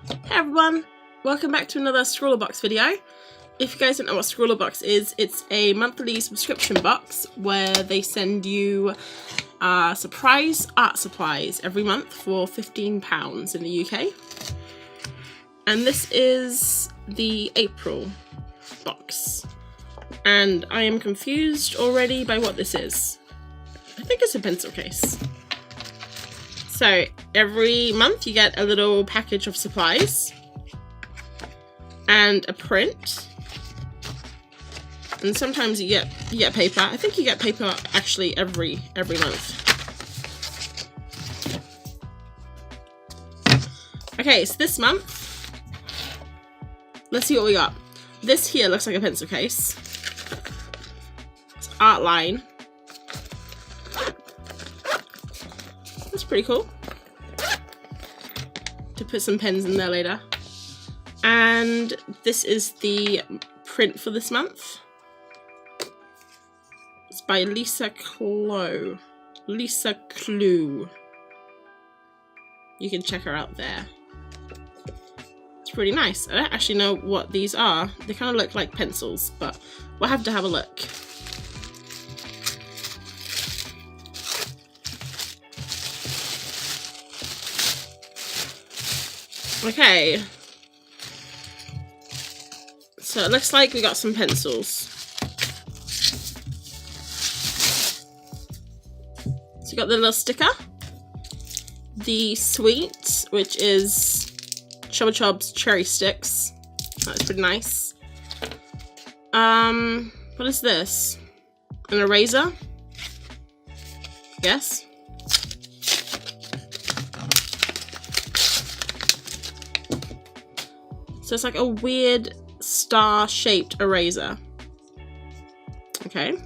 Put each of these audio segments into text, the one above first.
Hey everyone, welcome back to another Scrawlrbox video. If you guys don't know what Scrawlrbox is, it's a monthly subscription box where they send you surprise art supplies every month for £15 in the UK. And this is the April box. And I am confused already by what this is. I think it's a pencil case. So every month you get a little package of supplies and a print, and sometimes you get paper. I think you get paper actually every month. Okay, so this month, let's see what we got. This here looks like a pencil case. It's Artline. That's pretty cool. To put some pens in there later. And this is the print for this month. It's by Lisa Clue. You can check her out there. It's pretty nice. I don't actually know what these are. They kind of look like pencils, but we'll have to have a look. Okay, so it looks like we got some pencils. So you got the little sticker, the sweet, which is Chubba Chub's cherry sticks. That's pretty nice. What is this? An eraser? Yes. So it's like a weird star-shaped eraser. Okay.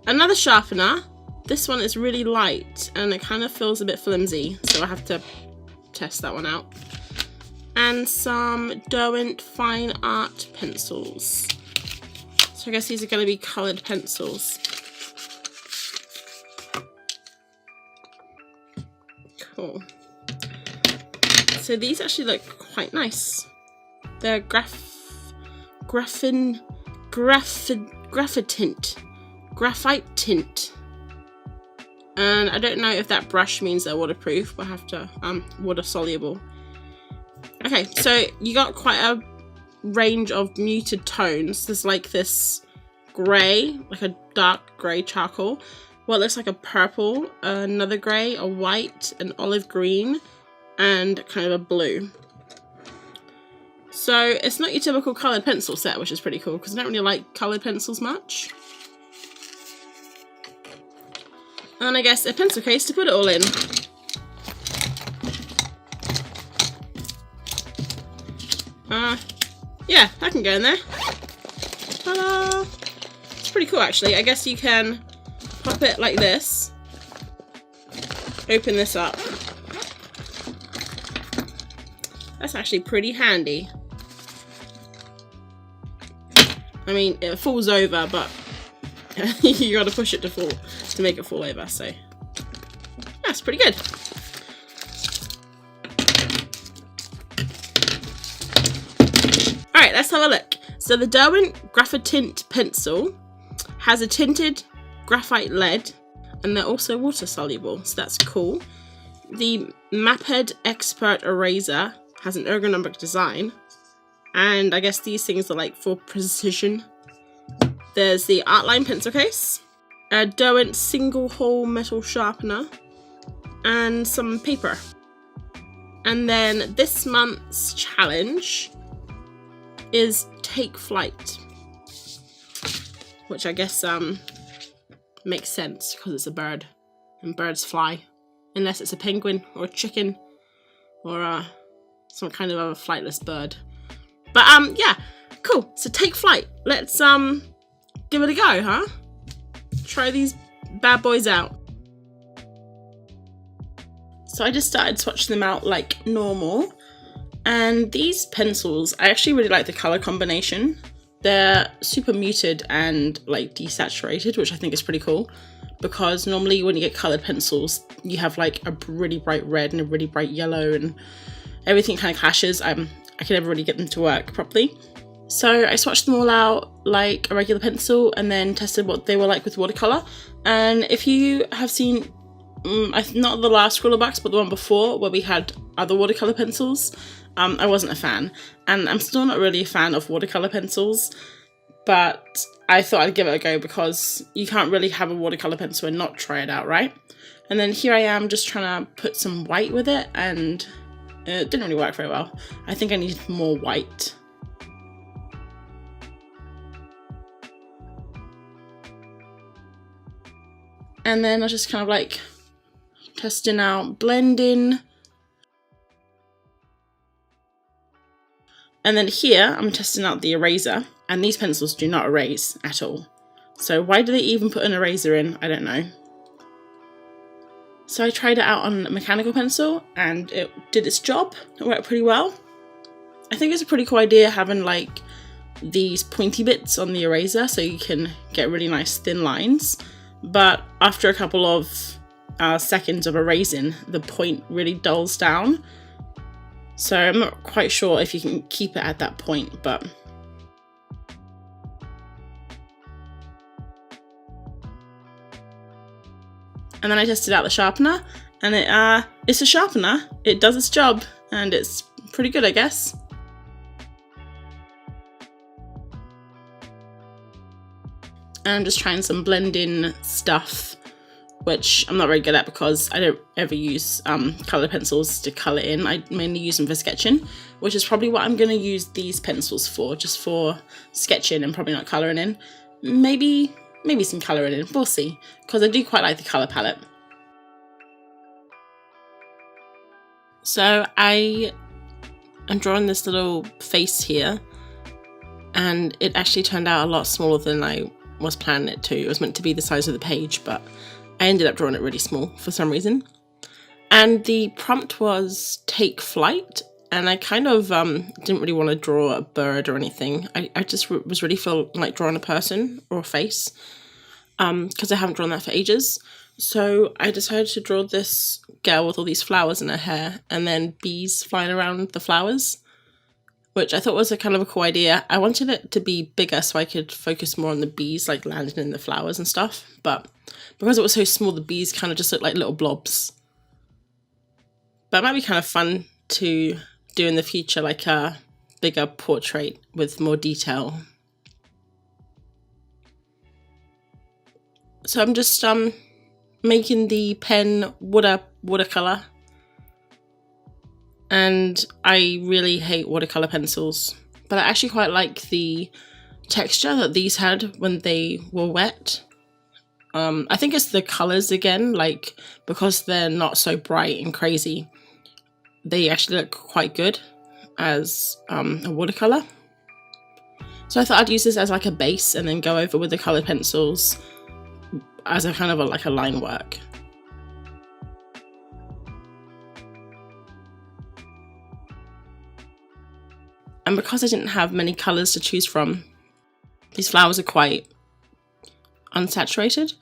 Another sharpener. This one is really light and it kind of feels a bit flimsy, so I have to test that one out. And some Derwent fine art pencils. So I guess these are going to be coloured pencils. Cool. So these actually look quite nice. They're graphitint. And I don't know if that brush means they're waterproof, but I have to, water soluble. Okay, so you got quite a range of muted tones. There's like this grey, like a dark grey charcoal. What looks like a purple, another grey, a white, an olive green, and kind of a blue. So it's not your typical coloured pencil set, which is pretty cool because I don't really like coloured pencils much. And I guess a pencil case to put it all in. Yeah, that can go in there. Ta-da! It's pretty cool actually. I guess you can pop it like this. Open this up. That's actually pretty handy. I mean, it falls over, but you gotta push it to make it fall over, so that's pretty good. Alright, let's have a look. So the Derwent Graphitint pencil has a tinted graphite lead, and they're also water soluble, so that's cool. The Maped XPert eraser has an ergonomic design, and I guess these things are like for precision. There's the Artline pencil case, a Derwent single hole metal sharpener, and some paper. And then this month's challenge is Take Flight, which I guess makes sense because it's a bird and birds fly, unless it's a penguin or a chicken or some kind of other flightless bird. But yeah, cool. So take flight. Let's give it a go, huh? Try these bad boys out. So I just started swatching them out like normal, and these pencils, I actually really like the color combination. They're super muted and like desaturated, which I think is pretty cool, because normally when you get colored pencils you have like a really bright red and a really bright yellow, and everything kind of clashes. I can never really get them to work properly. So I swatched them all out like a regular pencil and then tested what they were like with watercolour. And if you have seen, not the last Scrawlrbox, but the one before where we had other watercolour pencils, I wasn't a fan. And I'm still not really a fan of watercolour pencils, but I thought I'd give it a go because you can't really have a watercolour pencil and not try it out, right? And then here I am just trying to put some white with it, and it didn't really work very well. I think I needed more white. And then I was just kind of like testing out blending. And then here I'm testing out the eraser, and these pencils do not erase at all. So why do they even put an eraser in? I don't know. So I tried it out on a mechanical pencil and it did its job. It worked pretty well. I think it's a pretty cool idea having like these pointy bits on the eraser so you can get really nice thin lines. But after a couple of seconds of erasing, the point really dulls down. So I'm not quite sure if you can keep it at that point, but... And then I tested out the sharpener, and it's a sharpener. It does its job, and it's pretty good, I guess. And I'm just trying some blending stuff, which I'm not very good at because I don't ever use colour pencils to colour in. I mainly use them for sketching, which is probably what I'm going to use these pencils for, just for sketching and probably not colouring in. Maybe some colouring in, we'll see, because I do quite like the colour palette. So I am drawing this little face here, and it actually turned out a lot smaller than I was planning it to. It was meant to be the size of the page, but I ended up drawing it really small for some reason. And the prompt was take flight, and I kind of didn't really want to draw a bird or anything. I just was really feel like drawing a person or a face, because I haven't drawn that for ages. So I decided to draw this girl with all these flowers in her hair and then bees flying around the flowers, which I thought was a kind of a cool idea. I wanted it to be bigger so I could focus more on the bees like landing in the flowers and stuff, but because it was so small, the bees kind of just looked like little blobs. But it might be kind of fun to do in the future, like a bigger portrait with more detail. So I'm just making the pen watercolor, and I really hate watercolor pencils, but I actually quite like the texture that these had when they were wet. I think it's the colors again, like because they're not so bright and crazy, they actually look quite good as a watercolor. So I thought I'd use this as like a base and then go over with the colored pencils as a kind of like a line work. And because I didn't have many colours to choose from, these flowers are quite unsaturated,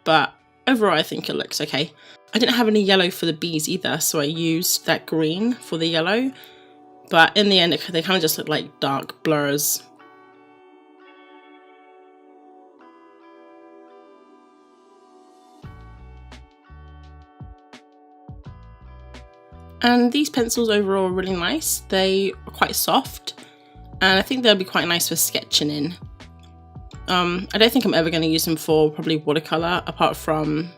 but overall I think it looks okay. I didn't have any yellow for the bees either, so I used that green for the yellow, but in the end they kind of just look like dark blurs. And these pencils overall are really nice. They are quite soft, and I think they'll be quite nice for sketching in. I don't think I'm ever going to use them for probably watercolor, apart from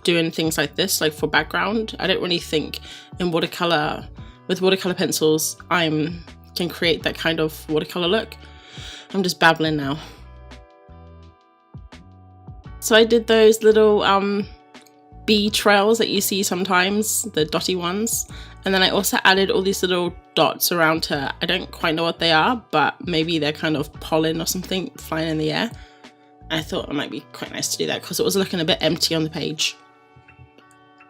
doing things like this, like for background. I don't really think in watercolor, with watercolor pencils, I can create that kind of watercolor look. I'm just babbling now. So I did those little bee trails that you see sometimes, the dotty ones. And then I also added all these little dots around her. I don't quite know what they are, but maybe they're kind of pollen or something flying in the air. I thought it might be quite nice to do that because it was looking a bit empty on the page.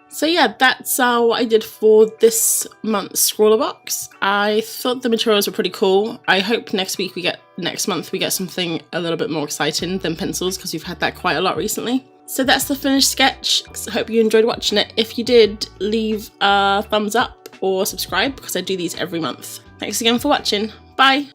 So yeah, that's what I did for this month's Scrawlrbox. I thought the materials were pretty cool. I hope next month we get something a little bit more exciting than pencils, because we've had that quite a lot recently. So that's the finished sketch. I hope you enjoyed watching it. If you did, leave a thumbs up or subscribe because I do these every month. Thanks again for watching. Bye!